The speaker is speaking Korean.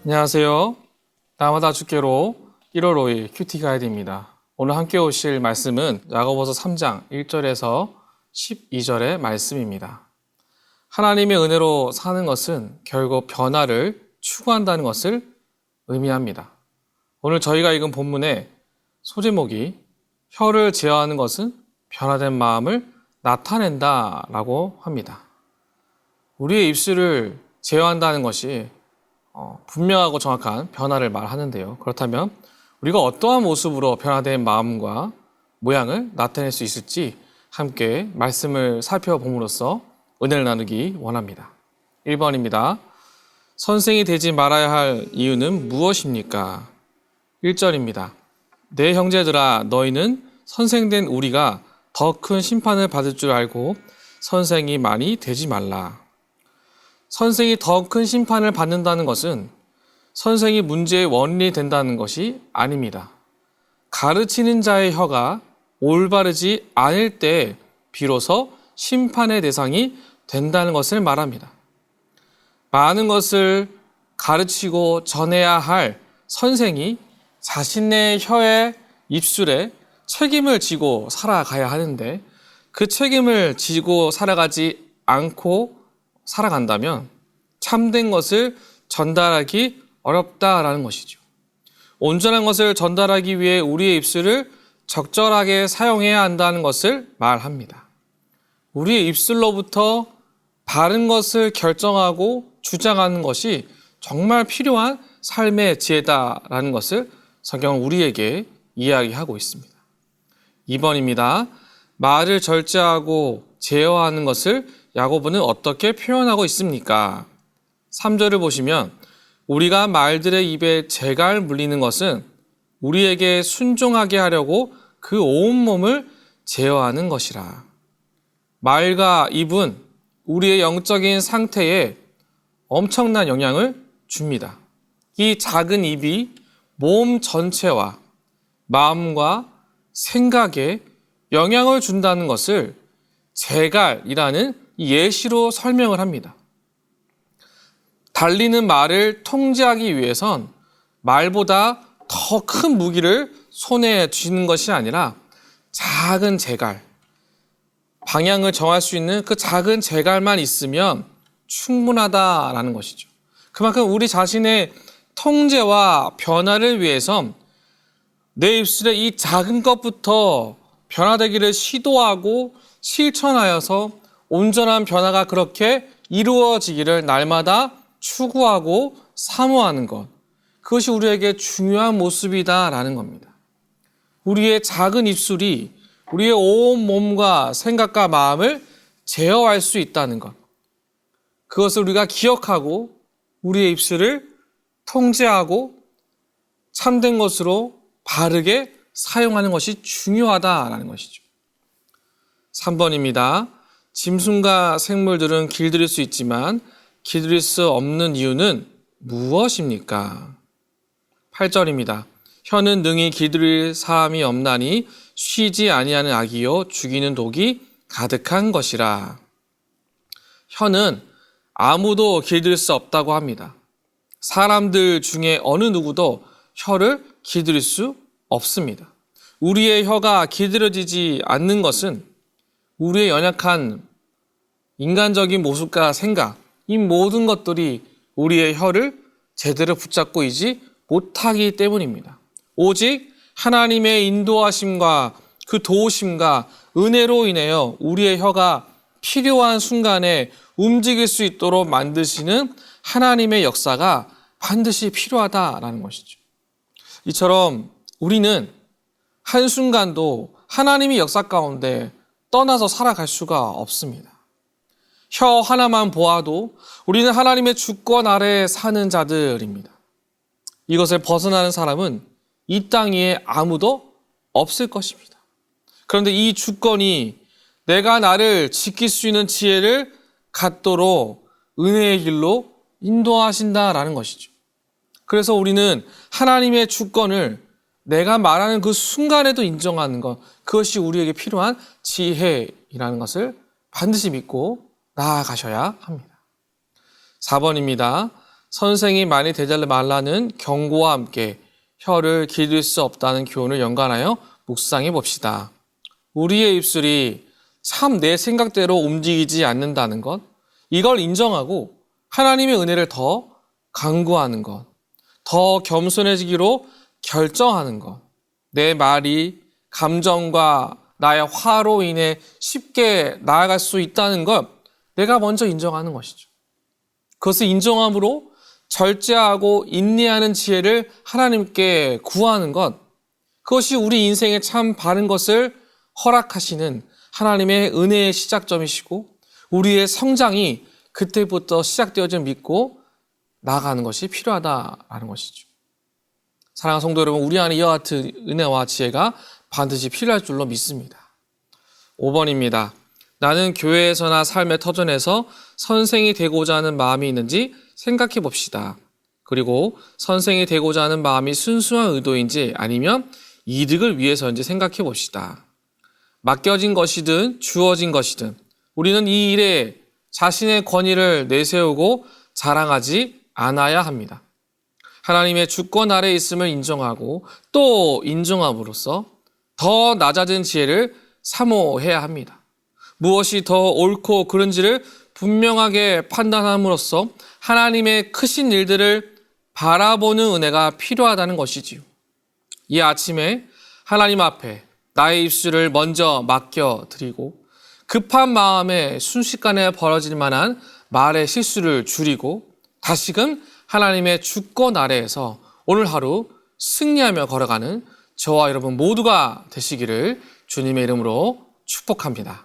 안녕하세요. 나마다 주께로 1월 5일 큐티 가이드입니다. 오늘 함께 오실 말씀은 야고보서 3장 1절에서 12절의 말씀입니다. 하나님의 은혜로 사는 것은 결국 변화를 추구한다는 것을 의미합니다. 오늘 저희가 읽은 본문의 소제목이 혀를 제어하는 것은 변화된 마음을 나타낸다라고 합니다. 우리의 입술을 제어한다는 것이 분명하고 정확한 변화를 말하는데요. 그렇다면 우리가 어떠한 모습으로 변화된 마음과 모양을 나타낼 수 있을지 함께 말씀을 살펴봄으로써 은혜를 나누기 원합니다. 1번입니다. 선생이 되지 말아야 할 이유는 무엇입니까? 1절입니다. 내 형제들아, 너희는 선생된 우리가 더 큰 심판을 받을 줄 알고 선생이 많이 되지 말라. 선생이 더 큰 심판을 받는다는 것은 선생이 문제의 원인이 된다는 것이 아닙니다. 가르치는 자의 혀가 올바르지 않을 때 비로소 심판의 대상이 된다는 것을 말합니다. 많은 것을 가르치고 전해야 할 선생이 자신의 혀에 입술에 책임을 지고 살아가야 하는데 그 책임을 지고 살아가지 않고 살아간다면 참된 것을 전달하기 어렵다라는 것이죠. 온전한 것을 전달하기 위해 우리의 입술을 적절하게 사용해야 한다는 것을 말합니다. 우리의 입술로부터 바른 것을 결정하고 주장하는 것이 정말 필요한 삶의 지혜다라는 것을 성경은 우리에게 이야기하고 있습니다. 2번입니다. 말을 절제하고 제어하는 것을 야고보는 어떻게 표현하고 있습니까? 3절을 보시면 우리가 말들의 입에 재갈 물리는 것은 우리에게 순종하게 하려고 그 온몸을 제어하는 것이라. 말과 입은 우리의 영적인 상태에 엄청난 영향을 줍니다. 이 작은 입이 몸 전체와 마음과 생각에 영향을 준다는 것을 재갈이라는 예시로 설명을 합니다. 달리는 말을 통제하기 위해선 말보다 더 큰 무기를 손에 쥐는 것이 아니라 작은 재갈, 방향을 정할 수 있는 그 작은 재갈만 있으면 충분하다라는 것이죠. 그만큼 우리 자신의 통제와 변화를 위해선 내 입술에 이 작은 것부터 변화되기를 시도하고 실천하여서 온전한 변화가 그렇게 이루어지기를 날마다 추구하고 사모하는 것, 그것이 우리에게 중요한 모습이다라는 겁니다. 우리의 작은 입술이 우리의 온 몸과 생각과 마음을 제어할 수 있다는 것, 그것을 우리가 기억하고 우리의 입술을 통제하고 참된 것으로 바르게 사용하는 것이 중요하다라는 것이죠. 3번입니다. 짐승과 생물들은 길들일 수 있지만 길들일 수 없는 이유는 무엇입니까? 8절입니다. 혀는 능히 길들일 사람이 없나니 쉬지 아니하는 악이요 죽이는 독이 가득한 것이라. 혀는 아무도 길들일 수 없다고 합니다. 사람들 중에 어느 누구도 혀를 길들일 수 없습니다. 우리의 혀가 길들여지지 않는 것은 우리의 연약한 인간적인 모습과 생각, 이 모든 것들이 우리의 혀를 제대로 붙잡고 있지 못하기 때문입니다. 오직 하나님의 인도하심과 그 도우심과 은혜로 인하여 우리의 혀가 필요한 순간에 움직일 수 있도록 만드시는 하나님의 역사가 반드시 필요하다라는 것이죠. 이처럼 우리는 한순간도 하나님의 역사 가운데 떠나서 살아갈 수가 없습니다. 혀 하나만 보아도 우리는 하나님의 주권 아래에 사는 자들입니다. 이것을 벗어나는 사람은 이 땅 위에 아무도 없을 것입니다. 그런데 이 주권이 내가 나를 지킬 수 있는 지혜를 갖도록 은혜의 길로 인도하신다라는 것이죠. 그래서 우리는 하나님의 주권을 내가 말하는 그 순간에도 인정하는 것, 그것이 우리에게 필요한 지혜이라는 것을 반드시 믿고 나아가셔야 합니다. 4번입니다. 선생이 많이 되지 말라는 경고와 함께 혀를 길들 수 없다는 교훈을 연관하여 묵상해 봅시다. 우리의 입술이 참 내 생각대로 움직이지 않는다는 것, 이걸 인정하고 하나님의 은혜를 더 간구하는 것, 더 겸손해지기로 결정하는 것, 내 말이 감정과 나의 화로 인해 쉽게 나아갈 수 있다는 것, 내가 먼저 인정하는 것이죠. 그것을 인정함으로 절제하고 인내하는 지혜를 하나님께 구하는 것, 그것이 우리 인생에 참 바른 것을 허락하시는 하나님의 은혜의 시작점이시고 우리의 성장이 그때부터 시작되어져 믿고 나아가는 것이 필요하다라는 것이죠. 사랑하는 성도 여러분, 우리 안에 이와 같은 은혜와 지혜가 반드시 필요할 줄로 믿습니다. 5번입니다. 나는 교회에서나 삶의 터전에서 선생이 되고자 하는 마음이 있는지 생각해 봅시다. 그리고 선생이 되고자 하는 마음이 순수한 의도인지 아니면 이득을 위해서인지 생각해 봅시다. 맡겨진 것이든 주어진 것이든 우리는 이 일에 자신의 권위를 내세우고 자랑하지 않아야 합니다. 하나님의 주권 아래에 있음을 인정하고 또 인정함으로써 더 낮아진 지혜를 사모해야 합니다. 무엇이 더 옳고 그른지를 분명하게 판단함으로써 하나님의 크신 일들을 바라보는 은혜가 필요하다는 것이지요. 이 아침에 하나님 앞에 나의 입술을 먼저 맡겨드리고 급한 마음에 순식간에 벌어질 만한 말의 실수를 줄이고 다시금 하나님의 주권 아래에서 오늘 하루 승리하며 걸어가는 저와 여러분 모두가 되시기를 주님의 이름으로 축복합니다.